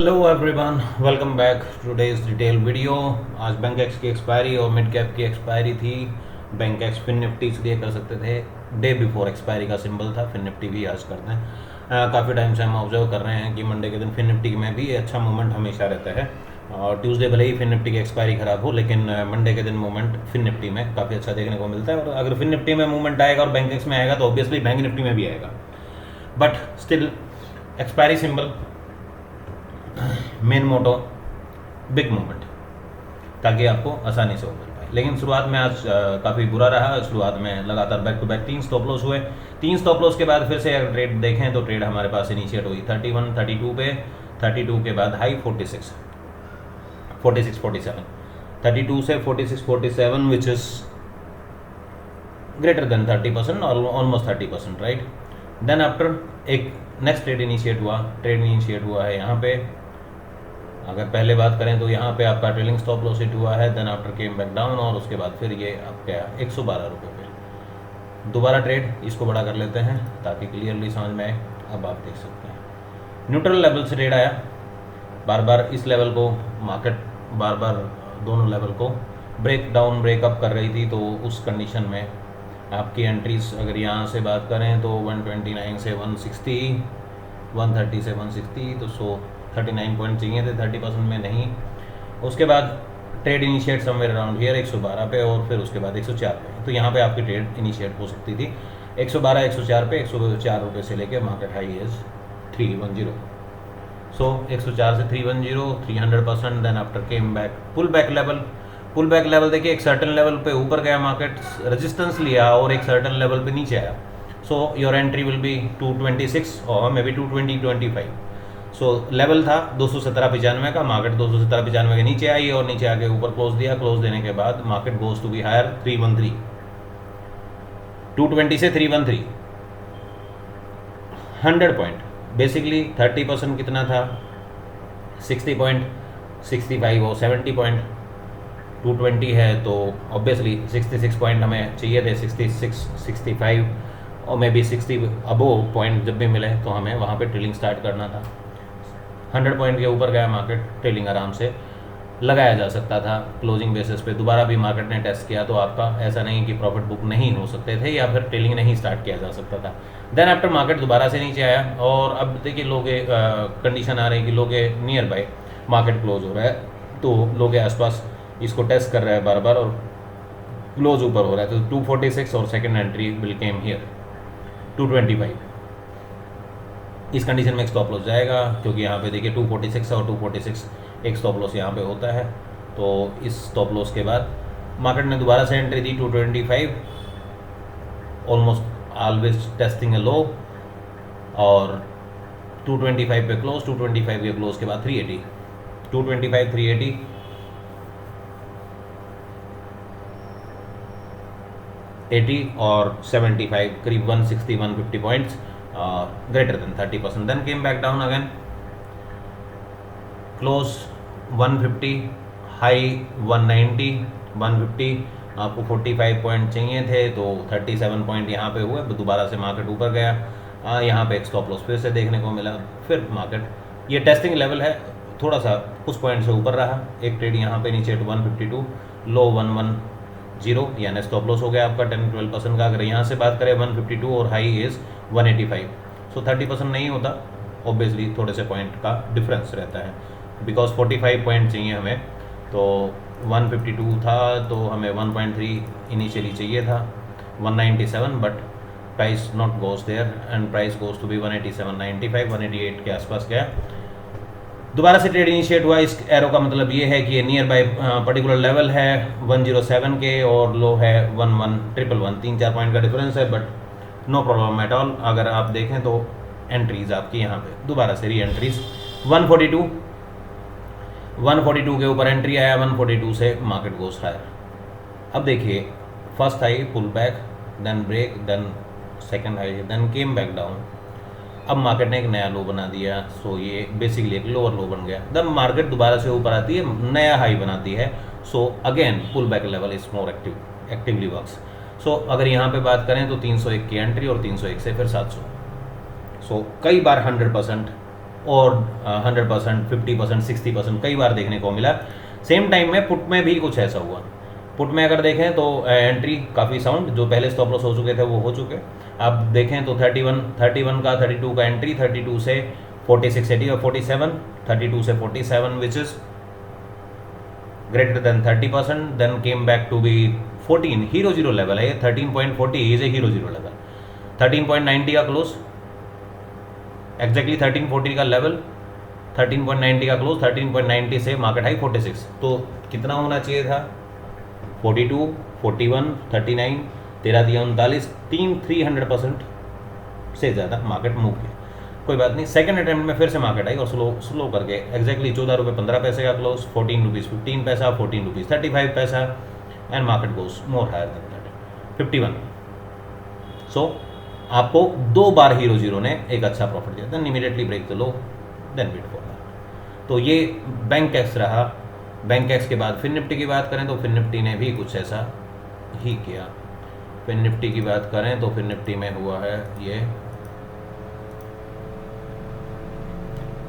Hello everyone, welcome back today's detail video. आज bank x की expiry और mid cap की एक्सपायरी थी। बैंक एक्स फिन निफ्टी इसलिए कर सकते थे, डे बिफोर एक्सपायरी का सिंबल था। फिन निफ्टी भी आज करते हैं। काफ़ी टाइम से हम ऑब्जर्व कर रहे हैं कि मंडे के दिन फिन निफ्टी में भी अच्छा मूवमेंट हमेशा रहता है। और ट्यूसडे भले ही फिन निफ्टी की एक्सपायरी खराब हो, लेकिन मंडे के दिन मूवमेंट फिन निफ्टी में काफ़ी अच्छा देखने को मिलता है। और अगर फिन निफ्टी में मूवमेंट आएगा और बैंक एक्स में आएगा तो ऑब्वियसली बैंक निफ्टी में भी आएगा। But still expiry symbol, main motto, big movement, ताकि आपको आसानी से वो मिल पाए। लेकिन शुरुआत में आज काफ़ी बुरा रहा। शुरुआत में लगातार back to back 3 stop loss हुए। 3 स्टॉप लॉस के बाद फिर से अगर ट्रेड देखें तो ट्रेड हमारे पास इनिशिएट हुई 31 32 पे। 32 के बाद हाई 46 47, 32 से 46 47, विच इज़ ग्रेटर देन 30% और ऑलमोस्ट 30%, राइट। देन आफ्टर एक नेक्स्ट ट्रेड इनिशिएट हुआ। ट्रेड इनिशिएट हुआ है यहाँ पे। अगर पहले बात करें तो यहाँ पे आपका ट्रेलिंग स्टॉप लॉस हिट हुआ है। Then after came back down और उसके बाद फिर ये अब गया 112 रुपये पे। दोबारा ट्रेड, इसको बड़ा कर लेते हैं ताकि क्लियरली समझ में आए। अब आप देख सकते हैं न्यूट्रल लेवल से ट्रेड आया। बार बार इस लेवल को मार्केट बार बार दोनों लेवल को ब्रेक डाउन ब्रेकअप कर रही थी। तो उस कंडीशन में आपकी एंट्रीज अगर यहाँ से बात करें तो 129 से 160, 130 से 160, तो 39 पॉइंट चाहिए थे, 30% में नहीं। उसके बाद trade initiate somewhere around here 112 पे और फिर उसके बाद 104 पे। तो यहाँ पे आपकी ट्रेड इनिशिएट हो सकती थी 112 104 पे। 104 रुपये से लेके मार्केट हाई इज 310। सो 104 से 310, 300%। Then after came back pull back level देखिए, एक सर्टन लेवल पे ऊपर गया मार्केट, रेजिस्टेंस लिया और एक सर्टन लेवल पे नीचे आया। So your entry will be 226 और मे बी 220-25। सो लेवल था 217.95 का। मार्केट 217.95 के नीचे आई और नीचे आके ऊपर क्लोज दिया। क्लोज देने के बाद market goes to be higher 313, 220 से 313, 100 पॉइंट। बेसिकली 30% कितना था, 60 पॉइंट, 65 और 70 पॉइंट। 220 है तो ऑब्वियसली 66 पॉइंट हमें चाहिए थे, 66 65 और मे बी 60 अबोव पॉइंट जब भी मिले तो हमें वहाँ पे ट्रेलिंग स्टार्ट करना था। 100 पॉइंट के ऊपर गया मार्केट, ट्रेलिंग आराम से लगाया जा सकता था। क्लोजिंग बेसिस पे दोबारा भी मार्केट ने टेस्ट किया तो आपका ऐसा नहीं कि प्रॉफिट बुक नहीं हो सकते थे या फिर ट्रेलिंग नहीं स्टार्ट किया जा सकता था। देन आफ्टर मार्केट दोबारा से नीचे आया और अब देखिए लोग कंडीशन आ रही है कि लोग नियर बाय मार्केट क्लोज हो रहा है, तो लोग आसपास इसको टेस्ट कर रहा है बार बार और क्लोज ऊपर हो रहा है। तो 246 और second entry will came here 225। इस कंडीशन में एक स्टॉप लॉस जाएगा क्योंकि यहाँ पे देखिए 246 और 246 एक स्टॉप लॉस यहाँ पे होता है। तो इस स्टॉप लॉस के बाद मार्केट ने दोबारा से entry the 225, almost always tasting a लो, और 225 पे क्लोज। 225 के क्लोज के बाद 380, 225 380, 80 और 75, करीब 160 150 points, greater than 30%। Then came back down again, close 150, high 190, 150। आपको 45 पॉइंट चाहिए थे तो 37 पॉइंट यहाँ पे हुए। दोबारा से मार्केट ऊपर गया। यहाँ पे एक स्टॉप लॉस फिर से देखने को मिला। फिर मार्केट, ये टेस्टिंग लेवल है, थोड़ा सा कुछ पॉइंट से ऊपर रहा। एक ट्रेड यहाँ पे नीचे 152, लो 110, यानी स्टॉप लॉस हो गया आपका 10-12% का। अगर यहाँ से बात करें 152 और हाई इज़ 185, सो 30% नहीं होता, ऑब्वियसली थोड़े से पॉइंट का डिफरेंस रहता है। बिकॉज 45 पॉइंट चाहिए हमें, तो 152 था तो हमें 1.3 इनिशियली चाहिए था, 197, but price not goes there and price goes to be 187.95, 188 के आसपास गया। दोबारा से ट्रेड इनिशिएट हुआ। इस एरो का मतलब ये है कि ये नियर बाय पर्टिकुलर लेवल है 107 के और लो है 11111, 3-4 पॉइंट का डिफरेंस है, but no problem at all. अगर आप देखें तो एंट्रीज आपकी यहाँ पे दोबारा से री एंट्रीज 142 के ऊपर एंट्री आया, 142 से मार्केट गोस हायर। अब देखिए first high pull back, then break, then second high, then came back down. अब मार्केट ने एक नया लो बना दिया। सो ये बेसिकली एक लोअर लो बन गया। देन मार्केट दोबारा से ऊपर आती है, नया हाई बनाती है। So again pull back level is more actively works. So अगर यहाँ पे बात करें तो 301 की एंट्री और 301 से फिर 700। सो कई बार 100% और 100%, 50%, 60% कई बार देखने को मिला। सेम टाइम में पुट में भी कुछ ऐसा हुआ। पुट में अगर देखें तो एंट्री काफ़ी साउंड, जो पहले स्टॉप लॉस हो चुके थे वो हो चुके। अब देखें तो 31 का 32 का एंट्री, 32 से 46 80 और 47, 32 से 47 which is greater than 30%, then came back to be 14 hero zero level है। 13.40 is a hero zero level. 13.90 का क्लोज, एग्जैक्टली 1340 का लेवल, 13.90 का क्लोज, 13.90 से मार्केट हाई 46। तो कितना होना चाहिए था? 42, 41, 39, 13 दिया 39, 300% से ज़्यादा मार्केट मूव किया। कोई बात नहीं, सेकंड अटेम्प्ट में फिर से मार्केट आई और स्लो करके एग्जैक्टली 14 रुपये 15 पैसे का क्लोज, 14 रुपीज़ 15 पैसा, 14 rupees 35 paisa, and market goes more higher than that 51। So आपको 2 बार हीरो जीरो ने एक अच्छा प्रॉफिट दिया, then immediately break the low, then wait for that. तो ये बैंक एक्स रहा। बैंक एक्स के बाद फिर निफ्टी की बात करें तो फिर निफ्टी ने भी कुछ ऐसा ही किया। फिर निफ्टी की बात करें तो फिर निफ्टी में हुआ है ये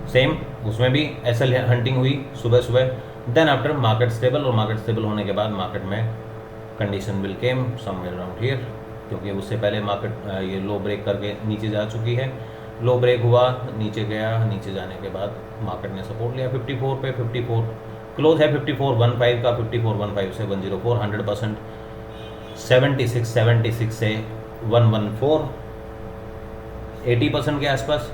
सेम, उसमें भी एसएल हंटिंग हुई सुबह सुबह, देन आफ्टर मार्केट स्टेबल, और मार्केट स्टेबल होने के बाद मार्केट में condition will came somewhere around here, क्योंकि उससे पहले मार्केट ये लो ब्रेक करके नीचे जा चुकी है। लो ब्रेक हुआ, नीचे गया, नीचे जाने के बाद मार्केट ने सपोर्ट लिया 54 पे। 54 क्लोज है 54.15 का, 54.15 से 104, 100%, 76 से 114, 80% के आसपास।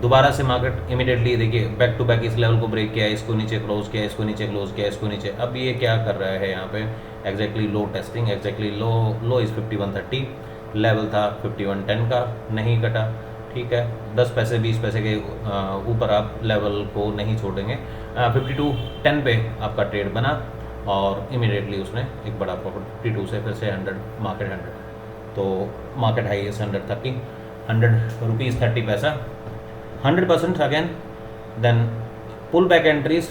दोबारा से मार्केट इमीडिएटली देखिए बैक टू बैक इस लेवल को ब्रेक किया, इसको नीचे क्लोज किया, इसको नीचे क्लोज किया, इसको नीचे। अब ये क्या कर रहा है यहाँ पे? एग्जैक्टली लो टेस्टिंग, एग्जैक्टली लो इस 5130 लेवल था 5110 का, नहीं कटा, ठीक है। 10 पैसे 20 पैसे के ऊपर आप लेवल को नहीं छोड़ेंगे। 5210 पे आपका ट्रेड बना और इमीडिएटली उसने एक बड़ा प्रॉफिट 52 से फिर से 100 मार्केट 100, तो market high is 130, 100 rupees 30 paisa, 100% again. Then pull back entries,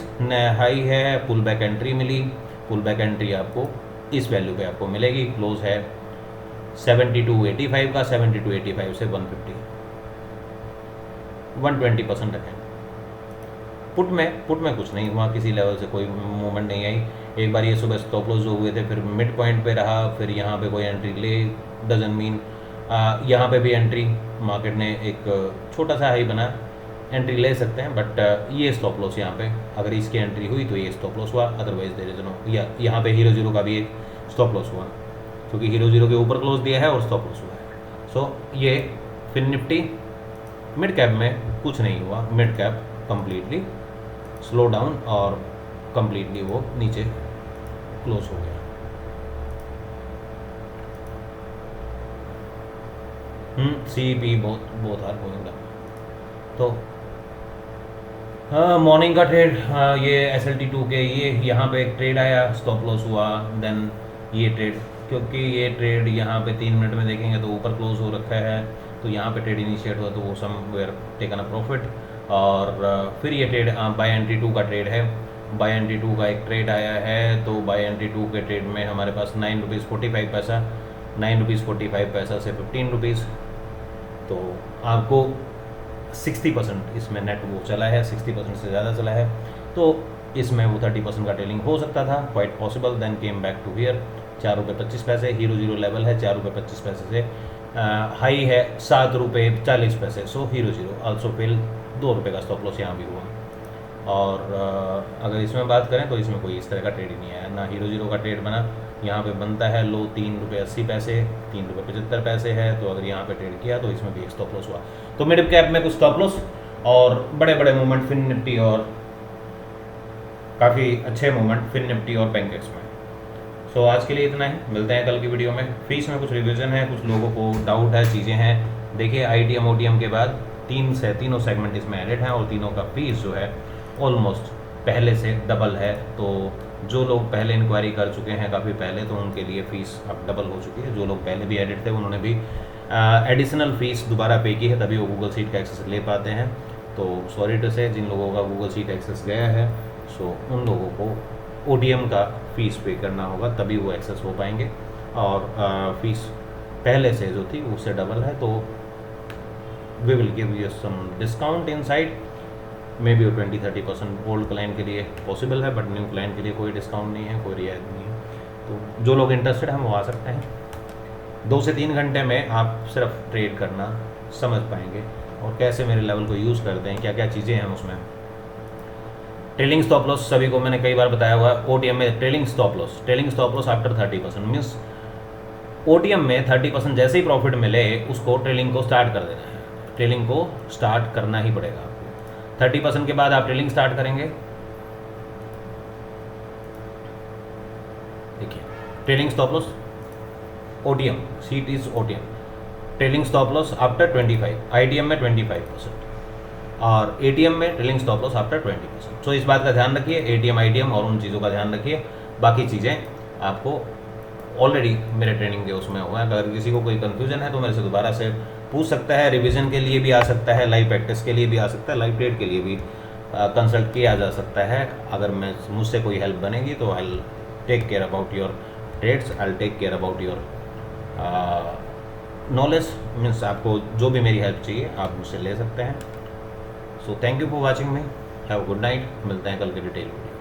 high है, पुल बैक एंट्री मिली, पुल बैक एंट्री आपको इस वैल्यू पे आपको मिलेगी। क्लोज है 72.85 का, 72.85 से 150, 120% अगेन। पुट में कुछ नहीं हुआ, किसी लेवल से कोई मूवमेंट नहीं आई। एक बार ये सुबह स्टॉप लॉस जो हुए थे फिर मिड पॉइंट पे रहा, फिर यहाँ पे कोई एंट्री ले डजन मीन यहाँ पे भी एंट्री, मार्केट ने एक छोटा सा हाई बना, एंट्री ले सकते हैं, बट ये स्टॉप लॉस यहाँ पे अगर इसकी एंट्री हुई तो ये स्टॉप लॉस हुआ, अदरवाइज देयर इज नो। या यहाँ पे हीरो जीरो का भी एक स्टॉप लॉस हुआ, क्योंकि हीरो जीरो के ऊपर क्लोज दिया है और स्टॉप लॉस हुआ है। सो ये फिर निफ्टी मिड कैप में कुछ नहीं हुआ, mid cap completely slow down और कंप्लीटली वो नीचे क्लोज हो गया। CP बहुत हार गोइंग डाउन। तो हाँ, मॉर्निंग का ट्रेड, ये SLT2 के ये यहाँ पे एक ट्रेड आया, स्टॉप लॉस हुआ, देन ये ट्रेड, क्योंकि ये ट्रेड यहाँ पे 3 मिनट में देखेंगे तो ऊपर क्लोज हो रखा है, तो यहाँ पे ट्रेड इनिशिएट हुआ तो वो समवेयर टेकन अ प्रॉफिट। और फिर ये ट्रेड बाय एंट्री 2 का ट्रेड है, बाय एंट्री 2 का एक ट्रेड आया है, तो बाय एंट्री 2 के ट्रेड में हमारे पास 9 रुपीज़ 45 पैसा, 9 रुपीज़ 45 पैसा से 15 रुपीज़, तो आपको 60% इसमें नेट वो चला है, 60% से ज़्यादा चला है, तो इसमें वो 30% का ट्रेलिंग हो सकता था, quite possible. Then came back to here 4 रुपये 25 पैसे, हीरो जीरो लेवल है 4 रुपये 25 पैसे से, हाई है 7 रुपये 40 पैसे, सो हीरो जीरो आल्सो फेल, 2 रुपये का स्टॉप लॉस यहाँ भी हुआ। और अगर इसमें बात करें तो इसमें कोई इस तरह का ट्रेड ही नहीं आया, ना हीरो जीरो का ट्रेड बना। यहाँ पे बनता है लो 3 रुपये 80 पैसे, 3 रुपये 75 पैसे है, तो अगर यहाँ पे ट्रेड किया तो इसमें भी एक स्टॉप लॉस हुआ। तो मिड कैप में कुछ स्टॉप लॉस और बड़े बड़े मूवमेंट फिन निफ्टी, और काफ़ी अच्छे मूवमेंट फिन निफ्टी और बैंक एक्स में। सो आज के लिए इतना ही, मिलते हैं कल की वीडियो में। फीस में कुछ रिविजन है, कुछ लोगों को डाउट है, चीज़ें हैं। देखिए ITM OTM के बाद तीनों सेगमेंट इसमें एडेड हैं और तीनों का फीस जो है ऑलमोस्ट पहले से डबल है। तो जो लोग पहले इंक्वायरी कर चुके हैं काफ़ी पहले, तो उनके लिए फ़ीस अब डबल हो चुकी है। जो लोग पहले भी एडिट थे उन्होंने भी एडिशनल फ़ीस दोबारा पे की है, तभी वो गूगल शीट का एक्सेस ले पाते हैं। तो सॉरी टू से जिन लोगों का गूगल शीट एक्सेस गया है, सो उन लोगों को OTM का फ़ीस पे करना होगा, तभी वो एक्सेस हो पाएंगे। और फ़ीस पहले से जो थी उससे डबल है, तो we will give you some discount in side, maybe 20-30% old client के लिए पॉसिबल है, बट न्यू क्लाइंट के लिए कोई डिस्काउंट नहीं है, कोई रियायत नहीं है। तो जो लोग इंटरेस्टेड हैं वो आ सकते हैं। 2 से 3 घंटे में आप सिर्फ ट्रेड करना समझ पाएंगे और कैसे मेरे लेवल को यूज़ करते हैं, क्या क्या चीज़ें हैं उसमें। ट्रेलिंग स्टॉप लॉस सभी को मैंने कई बार बताया हुआ है। ओटीएम में trailing stop loss after 30% means OTM में 30% जैसे ही प्रॉफिट मिले उसको ट्रेलिंग को स्टार्ट कर देना है। ट्रेलिंग को स्टार्ट करना ही पड़ेगा आपको। 30% के बाद आप ट्रेलिंग स्टार्ट करेंगे। देखिए trailing stop loss OTM, seat is OTM, trailing stop loss after 25, ITM में 25% और एटीएम में ट्रेलिंग स्टॉप लॉस आफ्टर 20%। सो इस बात का ध्यान रखिए, एटीएम आईटीएम और उन चीज़ों का ध्यान रखिए। बाकी चीज़ें आपको ऑलरेडी मेरे ट्रेनिंग के उसमें हुआ है। अगर किसी को कोई कन्फ्यूजन है तो मेरे से दोबारा से पूछ सकता है। रिवीजन के लिए भी आ सकता है, लाइव प्रैक्टिस के लिए भी आ सकता है, लाइव ट्रेड के लिए भी कंसल्ट किया जा सकता है। अगर मैं मुझसे कोई हेल्प बनेगी तो I take care about your trades, I take care about your knowledge. Means आपको जो भी मेरी हेल्प चाहिए आप मुझसे ले सकते हैं। So thank you for watching me, have a good night. मिलते हैं कल के डिटेल वीडियो।